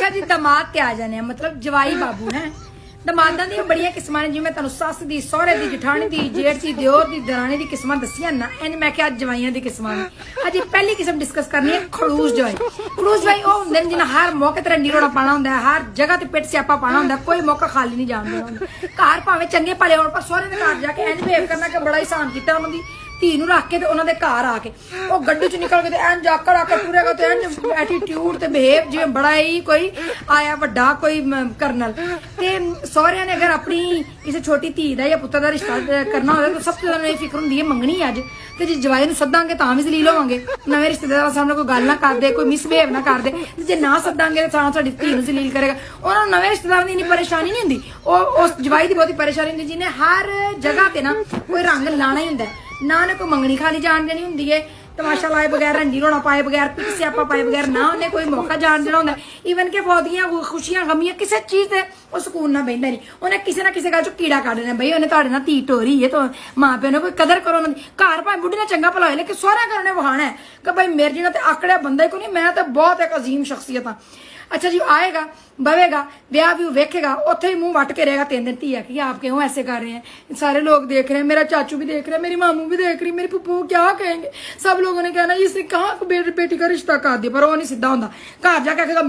अच्छा जी दमाद ते आ जाने मतलब जवाई बाबू है दमादां दी बड़ियां किस्मां ने जिवें तुहानूं सस दी सौहरे दी जठानी दी जेठ दी दिओर दी दरानी दी किस्मां दसियां ना इंज मैं क्या जवाइयां दी किस्मां ने अज पहली किस्म डिस्कस करनी है खड़ूस जवाई। खड़ूस जवाई वो हुंदे ने जिन्हां हर मौके ते रंडी रोड़ा पाना हुंदा है, हर जगह ते पिट स्यापा पाना हुंदा है, कोई मौका खाली नहीं जान देना हुंदा। घर भावें चंगे भले होण पर सौहरे दे घर जाके इंज बिहेव करना कि बड़ा ही सहन कीता उन्हां दी धी नूं रख के ते उन्हां दे घर आके वो गड्डी च निकल के ते इंज आकर आकर टुरेगा ते इंज एटीट्यूड ते बिहेव जिवें बड़ा ही कोई आया वड्डा कोई करनल। ते सौहरिਆਂ ने अगर अपनी किसी छोटी धी दा या पुत्तर दा रिश्ता करना होवे तो सब तो ज्यादा फिक्र हुंदी है मंगनी अज ते जे जवाई नूं सद्दांगे तां भी जलील होवांगे, नवें रिश्तेदारां सामने कोई गल ना कर दे कोई मिसबिहेव ना कर दे ते जे ना सद्दांगे तां साडी धी नूं जलील करेगा। उन्हां नवें रिश्तेदारां दी इन्नी परेशानी नहीं हुंदी, उस जवाई दी बहुती परेशानी हुंदी जिन्हें हर जगह ते ना कोई रंग लाना ही हुंदा ना उन्हें कोई मंगनी खाली जान देनी हुंदी है, तमाशा लाए बगैर रंडी रोना पाए बगैर पिट स्यापा पाए बगैर ना उन्हें कोई मौका जान देना हुंदा। ईवन के फौदियां खुशियां गमियां किसी चीज से वो सुकून ना बहिंदा नहीं, उन्हें किसी ना किसी गल चो कीड़ा कढ देना बई उन्हें तुहाडे नाल धी टोरी है तो मां प्यो ने कोई कदर करो उन्हां दी। घर भावें बुढ़ी ने चंगा भला होए लेकिन सौहरा घर उन्हें वहाना है कि भाई मेरे जिहा ते आकड़िया बंदा ही कोई नहीं, मैं तो बहुत एक अजीम शख्सियत हाँ। अच्छा जी आएगा बवेगा ब्याह व्यू वेखेगा उत्थे ही मुंह वट के रहेगा 3 दिन धी है कि आप क्यों ऐसे कर रहे हैं, सारे लोग देख रहे हैं, मेरा चाचू भी देख रहा है, मेरी मामू भी देख रही, मेरी पप्पू क्या कहेंगे, सब लोगों ने कहना इसने कहाँ बेटी का रिश्ता कर दिया, पर वो नहीं सीधा होंदा। घर जाके आखेगा